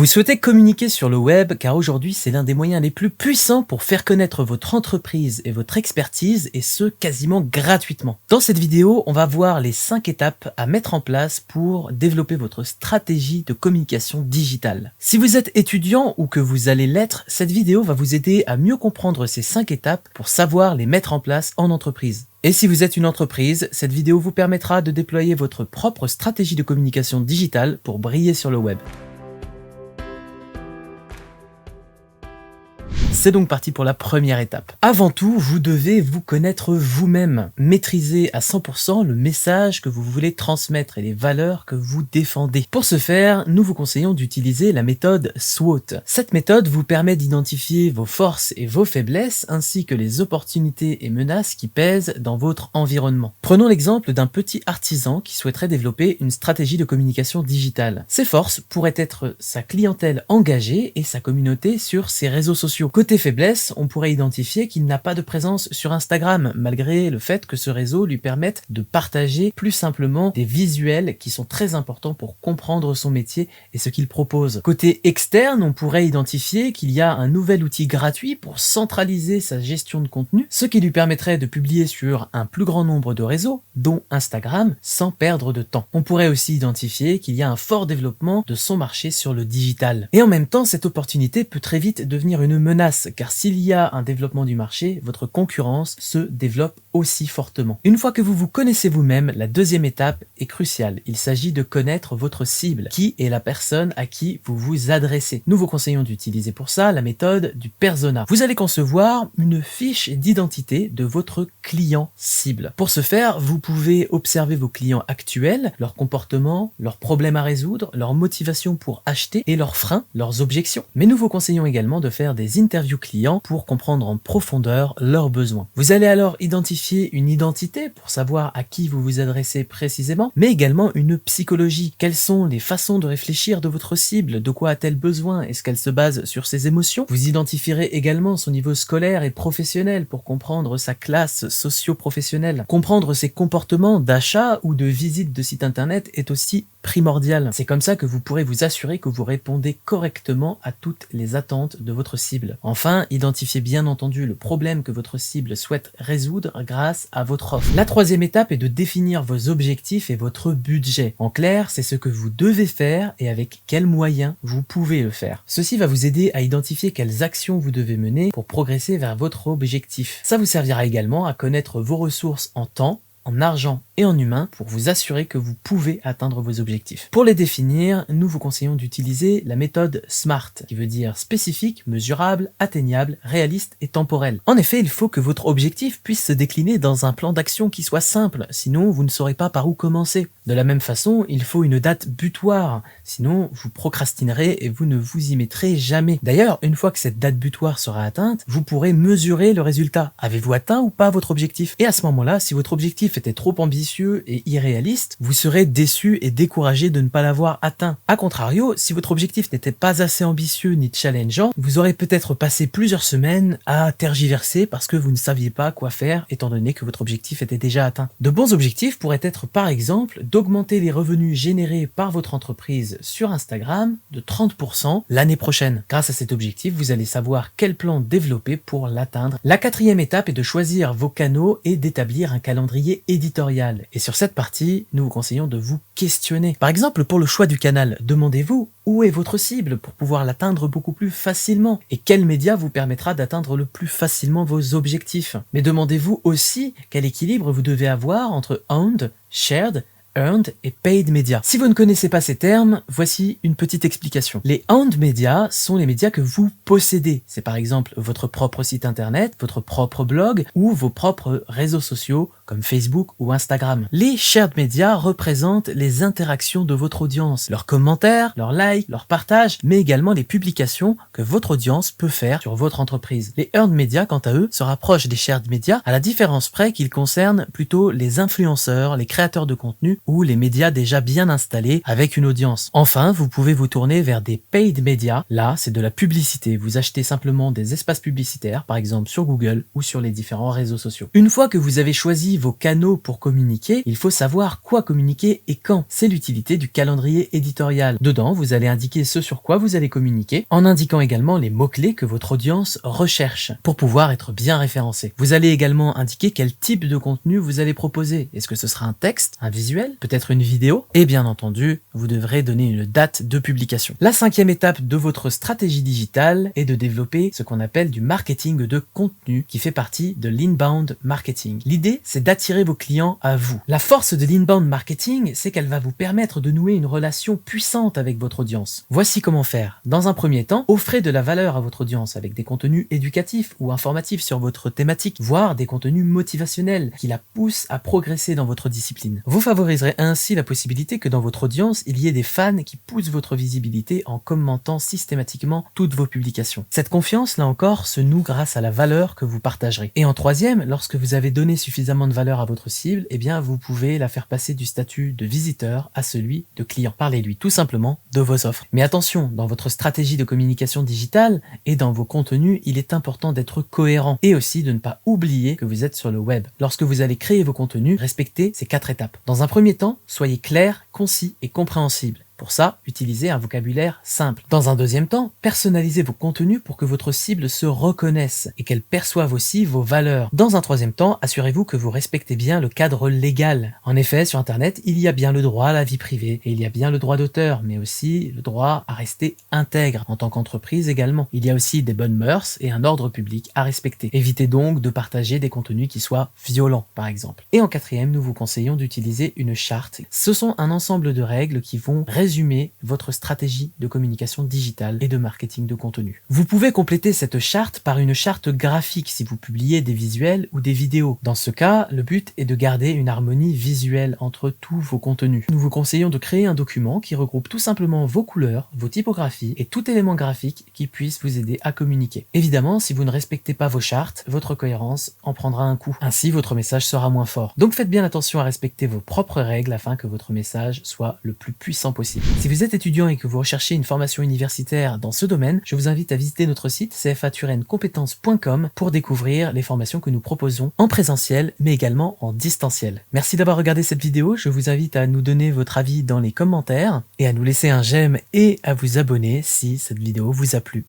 Vous souhaitez communiquer sur le web car aujourd'hui c'est l'un des moyens les plus puissants pour faire connaître votre entreprise et votre expertise et ce quasiment gratuitement. Dans cette vidéo, on va voir les 5 étapes à mettre en place pour développer votre stratégie de communication digitale. Si vous êtes étudiant ou que vous allez l'être, cette vidéo va vous aider à mieux comprendre ces 5 étapes pour savoir les mettre en place en entreprise. Et si vous êtes une entreprise, cette vidéo vous permettra de déployer votre propre stratégie de communication digitale pour briller sur le web. C'est donc parti pour la première étape. Avant tout, vous devez vous connaître vous-même, maîtriser à 100% le message que vous voulez transmettre et les valeurs que vous défendez. Pour ce faire, nous vous conseillons d'utiliser la méthode SWOT. Cette méthode vous permet d'identifier vos forces et vos faiblesses ainsi que les opportunités et menaces qui pèsent dans votre environnement. Prenons l'exemple d'un petit artisan qui souhaiterait développer une stratégie de communication digitale. Ses forces pourraient être sa clientèle engagée et sa communauté sur ses réseaux sociaux. Côté faiblesse, on pourrait identifier qu'il n'a pas de présence sur Instagram, malgré le fait que ce réseau lui permette de partager plus simplement des visuels qui sont très importants pour comprendre son métier et ce qu'il propose. Côté externe, on pourrait identifier qu'il y a un nouvel outil gratuit pour centraliser sa gestion de contenu, ce qui lui permettrait de publier sur un plus grand nombre de réseaux, dont Instagram, sans perdre de temps. On pourrait aussi identifier qu'il y a un fort développement de son marché sur le digital. Et en même temps, cette opportunité peut très vite devenir une menace, car s'il y a un développement du marché, votre concurrence se développe aussi fortement. Une fois que vous vous connaissez vous-même, la deuxième étape est cruciale. Il s'agit de connaître votre cible. Qui est la personne à qui vous vous adressez? Nous vous conseillons d'utiliser pour ça la méthode du persona. Vous allez concevoir une fiche d'identité de votre client cible. Pour ce faire, vous pouvez observer vos clients actuels, leurs comportements, leurs problèmes à résoudre, leurs motivations pour acheter et leurs freins, leurs objections. Mais nous vous conseillons également de faire des interviews clients pour comprendre en profondeur leurs besoins. Vous allez alors identifier une identité pour savoir à qui vous vous adressez précisément, mais également une psychologie. Quelles sont les façons de réfléchir de votre cible? De quoi a-t-elle besoin? Est-ce qu'elle se base sur ses émotions? Vous identifierez également son niveau scolaire et professionnel pour comprendre sa classe socio-professionnelle. Comprendre ses comportements d'achat ou de visite de site internet est aussi primordial. C'est comme ça que vous pourrez vous assurer que vous répondez correctement à toutes les attentes de votre cible. Enfin, identifiez bien entendu le problème que votre cible souhaite résoudre grâce à votre offre. La troisième étape est de définir vos objectifs et votre budget. En clair, c'est ce que vous devez faire et avec quels moyens vous pouvez le faire. Ceci va vous aider à identifier quelles actions vous devez mener pour progresser vers votre objectif. Ça vous servira également à connaître vos ressources en temps, en argent et en humain pour vous assurer que vous pouvez atteindre vos objectifs. Pour les définir, nous vous conseillons d'utiliser la méthode SMART, qui veut dire spécifique, mesurable, atteignable, réaliste et temporel. En effet, il faut que votre objectif puisse se décliner dans un plan d'action qui soit simple, sinon vous ne saurez pas par où commencer. De la même façon, il faut une date butoir, sinon vous procrastinerez et vous ne vous y mettrez jamais. D'ailleurs, une fois que cette date butoir sera atteinte, vous pourrez mesurer le résultat. Avez-vous atteint ou pas votre objectif? Et à ce moment-là, si votre objectif était trop ambitieux et irréaliste, vous serez déçu et découragé de ne pas l'avoir atteint. A contrario, si votre objectif n'était pas assez ambitieux ni challengeant, vous aurez peut-être passé plusieurs semaines à tergiverser parce que vous ne saviez pas quoi faire étant donné que votre objectif était déjà atteint. De bons objectifs pourraient être par exemple d'augmenter les revenus générés par votre entreprise sur Instagram de 30% l'année prochaine. Grâce à cet objectif, vous allez savoir quel plan développer pour l'atteindre. La quatrième étape est de choisir vos canaux et d'établir un calendrier éditorial. Et sur cette partie, nous vous conseillons de vous questionner. Par exemple, pour le choix du canal, demandez-vous où est votre cible pour pouvoir l'atteindre beaucoup plus facilement et quel média vous permettra d'atteindre le plus facilement vos objectifs. Mais demandez-vous aussi quel équilibre vous devez avoir entre owned, shared, earned et paid media. Si vous ne connaissez pas ces termes, voici une petite explication. Les owned media sont les médias que vous possédez. C'est par exemple votre propre site internet, votre propre blog ou vos propres réseaux sociaux comme Facebook ou Instagram. Les shared media représentent les interactions de votre audience, leurs commentaires, leurs likes, leurs partages, mais également les publications que votre audience peut faire sur votre entreprise. Les earned media, quant à eux, se rapprochent des shared media à la différence près qu'ils concernent plutôt les influenceurs, les créateurs de contenu ou les médias déjà bien installés avec une audience. Enfin, vous pouvez vous tourner vers des paid media. Là, c'est de la publicité. Vous achetez simplement des espaces publicitaires, par exemple sur Google ou sur les différents réseaux sociaux. Une fois que vous avez choisi vos canaux pour communiquer, il faut savoir quoi communiquer et quand. C'est l'utilité du calendrier éditorial. Dedans, vous allez indiquer ce sur quoi vous allez communiquer, en indiquant également les mots-clés que votre audience recherche pour pouvoir être bien référencé. Vous allez également indiquer quel type de contenu vous allez proposer. Est-ce que ce sera un texte, un visuel, peut-être une vidéo? Et bien entendu, vous devrez donner une date de publication. La 5e étape de votre stratégie digitale est de développer ce qu'on appelle du marketing de contenu qui fait partie de l'inbound marketing. L'idée, c'est d'attirer vos clients à vous. La force de l'inbound marketing, c'est qu'elle va vous permettre de nouer une relation puissante avec votre audience. Voici comment faire. Dans un premier temps, offrez de la valeur à votre audience avec des contenus éducatifs ou informatifs sur votre thématique, voire des contenus motivationnels qui la poussent à progresser dans votre discipline. Vous favoriserez ainsi la possibilité que dans votre audience, il y ait des fans qui poussent votre visibilité en commentant systématiquement toutes vos publications. Cette confiance, là encore, se noue grâce à la valeur que vous partagerez. Et en troisième, lorsque vous avez donné suffisamment de valeur à votre cible, eh bien, vous pouvez la faire passer du statut de visiteur à celui de client. Parlez-lui tout simplement de vos offres. Mais attention, dans votre stratégie de communication digitale et dans vos contenus, il est important d'être cohérent et aussi de ne pas oublier que vous êtes sur le web. Lorsque vous allez créer vos contenus, respectez ces 4 étapes. Dans un premier temps, soyez clair, concis et compréhensible. Pour ça, utilisez un vocabulaire simple. Dans un deuxième temps, personnalisez vos contenus pour que votre cible se reconnaisse et qu'elle perçoive aussi vos valeurs. Dans un troisième temps, assurez-vous que vous respectez bien le cadre légal. En effet, sur Internet, il y a bien le droit à la vie privée et il y a bien le droit d'auteur, mais aussi le droit à rester intègre en tant qu'entreprise également. Il y a aussi des bonnes mœurs et un ordre public à respecter. Évitez donc de partager des contenus qui soient violents, par exemple. Et en quatrième, nous vous conseillons d'utiliser une charte. Ce sont un ensemble de règles qui vont résumer votre stratégie de communication digitale et de marketing de contenu. Vous pouvez compléter cette charte par une charte graphique si vous publiez des visuels ou des vidéos. Dans ce cas, le but est de garder une harmonie visuelle entre tous vos contenus. Nous vous conseillons de créer un document qui regroupe tout simplement vos couleurs, vos typographies et tout élément graphique qui puisse vous aider à communiquer. Évidemment, si vous ne respectez pas vos chartes, votre cohérence en prendra un coup. Ainsi, votre message sera moins fort. Donc faites bien attention à respecter vos propres règles afin que votre message soit le plus puissant possible. Si vous êtes étudiant et que vous recherchez une formation universitaire dans ce domaine, je vous invite à visiter notre site cfa-compétences.com pour découvrir les formations que nous proposons en présentiel mais également en distanciel. Merci d'avoir regardé cette vidéo, je vous invite à nous donner votre avis dans les commentaires et à nous laisser un j'aime et à vous abonner si cette vidéo vous a plu.